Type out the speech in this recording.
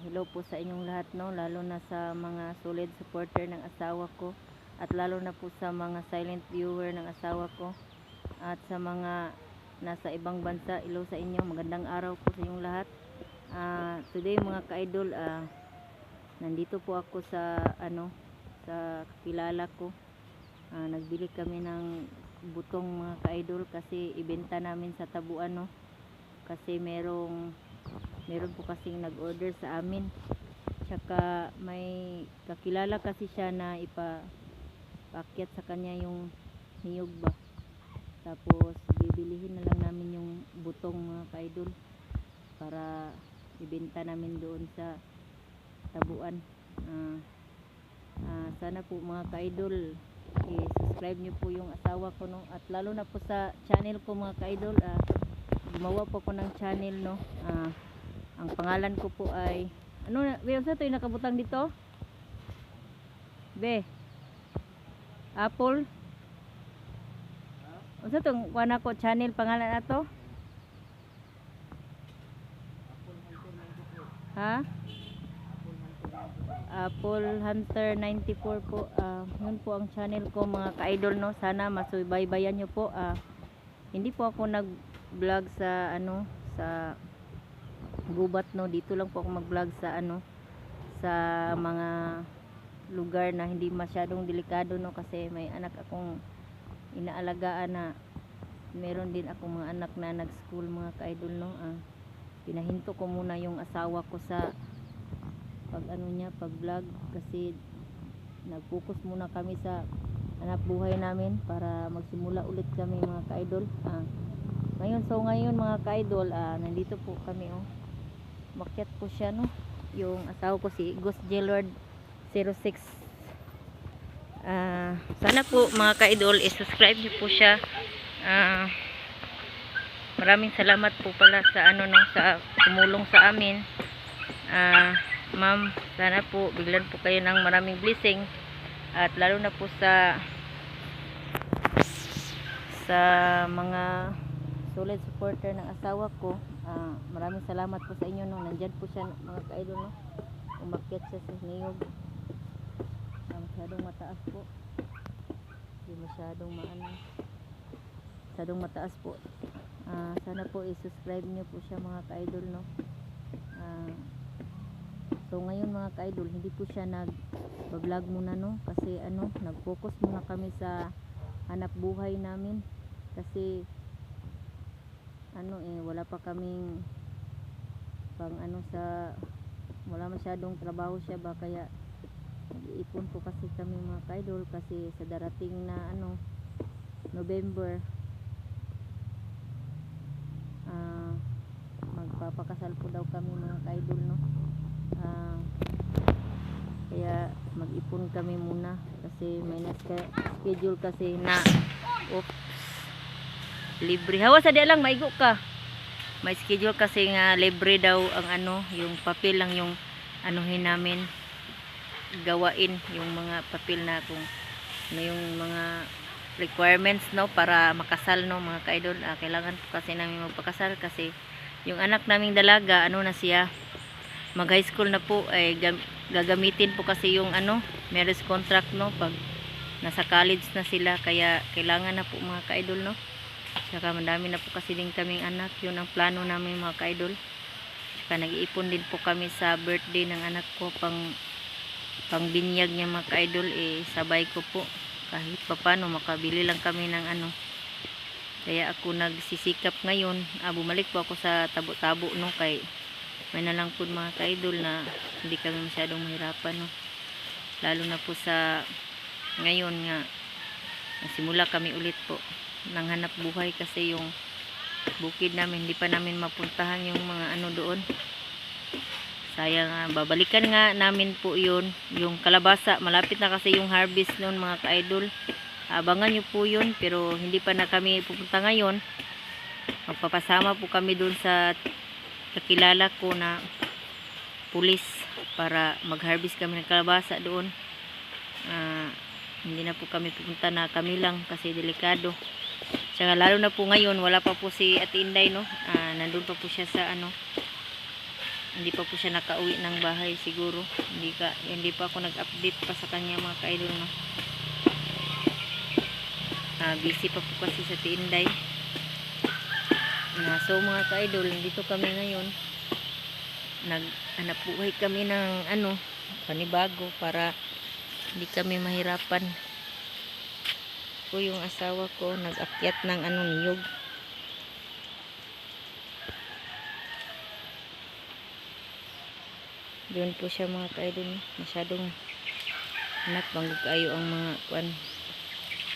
Hello po sa inyong lahat, no, lalo na sa mga solid supporter ng asawa ko at lalo na po sa mga silent viewer ng asawa ko at sa mga nasa ibang bansa. Hello sa inyo, magandang araw po sa inyong lahat. Today mga ka-idol, nandito po ako sa sa kakilala ko. Nagbili kami ng butong mga ka-idol kasi ibenta namin sa tabuan, no, kasi meron po kasing nag-order sa amin, tsaka may kakilala kasi siya na ipaakyat sa kanya yung niyog ba, tapos bibilihin na lang namin yung butong mga ka-idol para ibenta namin doon sa tabuan. Sana po mga ka-idol i-subscribe nyo po yung asawa ko, no, at lalo na po sa channel ko mga ka-idol. Gumawa po ako ng channel, no. Ang pangalan ko po ay sa ito yung nakabutang dito? Apple. Sa itong kuha ko channel, pangalan na to? Apple Hunter 94 po. Yun po ang channel ko mga ka-idol, no. Sana masubaybayan nyo po. Hindi po ako nag-vlog sa sa gubat, no. Dito lang po ako mag-vlog sa sa mga lugar na hindi masyadong delikado, no, kasi may anak akong inaalagaan na meron din akong mga anak na nag-school mga ka-idol, no. Pinahinto ko muna yung asawa ko sa pag-vlog kasi nag-focus muna kami sa hanap buhay namin para magsimula ulit kami mga ka-idol. Ngayon mga ka-idol, nandito po kami, makyat po siya, no, yung asawa ko si Ghost Jailord 06. Sana po mga ka-idol i-subscribe niyo po siya. Maraming salamat po pala sa sa tumulong sa amin. Ma'am, sana po biglan po kayo ng maraming blessing at lalo na po sa mga solid supporter ng asawa ko. Maraming salamat po sa inyo, no. Nandyan po siya mga ka-idol, no. Umakyat siya sa niyog. Masyadong mataas po. Hindi masyadong masyadong mataas po. Sana po i-subscribe niyo po siya mga ka-idol, no. So ngayon mga ka-idol, hindi po siya nag-vlog muna, no, kasi nag-focus muna kami sa hanap buhay namin kasi wala pa kaming wala masyadong trabaho siya ba, kaya nag-iipon po kasi kami mga ka-idol kasi sa darating na November magpapakasal po daw kami mga ka-idol, no. Kaya mag-ipon kami muna kasi may schedule kasi na libre. Hawa sa lang maigo ka. May schedule kasi nga libre daw ang yung papel lang yung namin gawain, yung mga papel na kung yung mga requirements, no, para makasal, no mga ka-idol. Kailangan po kasi namin magpakasal kasi yung anak naming dalaga na siya, mag high school na po, ay gagamitin po kasi yung marriage contract, no, pag nasa college na sila, kaya kailangan na po mga ka-idol, no. Saka madami na po kasi din kaming anak, yun ang plano namin mga ka-idol. Saka nag-iipon din po kami sa birthday ng anak ko, pang binyag niya mga ka-idol, sabay ko po kahit papano makabili lang kami ng kaya ako nagsisikap ngayon. Bumalik po ako sa tabo-tabo, no, kay may nalang po mga ka-idol na hindi kami masyadong mahirapan, no, lalo na po sa ngayon nga simula kami ulit po ng hanap buhay kasi yung bukid namin hindi pa namin mapuntahan yung mga doon. Sayang, babalikan nga namin po yun, yung kalabasa. Malapit na kasi yung harvest noon mga ka-idol. Abangan nyo po yun, pero hindi pa na kami pupunta ngayon. Magpapasama po kami doon sa kakilala ko na pulis para mag-harvest kami ng kalabasa doon. Hindi na po kami pupunta na kami lang kasi delikado. Saka lalo na po ngayon, wala pa po si Ate Inday, no. Nandun pa po siya sa Hindi pa po siya nakauwi ng bahay siguro. Hindi pa ako nag-update pa sa kanya mga ka-idol no. Busy pa po kasi sa Tinday. So mga ka-idol, dito kami ngayon. Nag-hanap buhay kami ng panibago para hindi kami mahirapan. Ko yung asawa ko nag-akyat ng niyog. Doon po siya mga ka-idol. Masyadong hanap, banggog kayo ang mga kuan.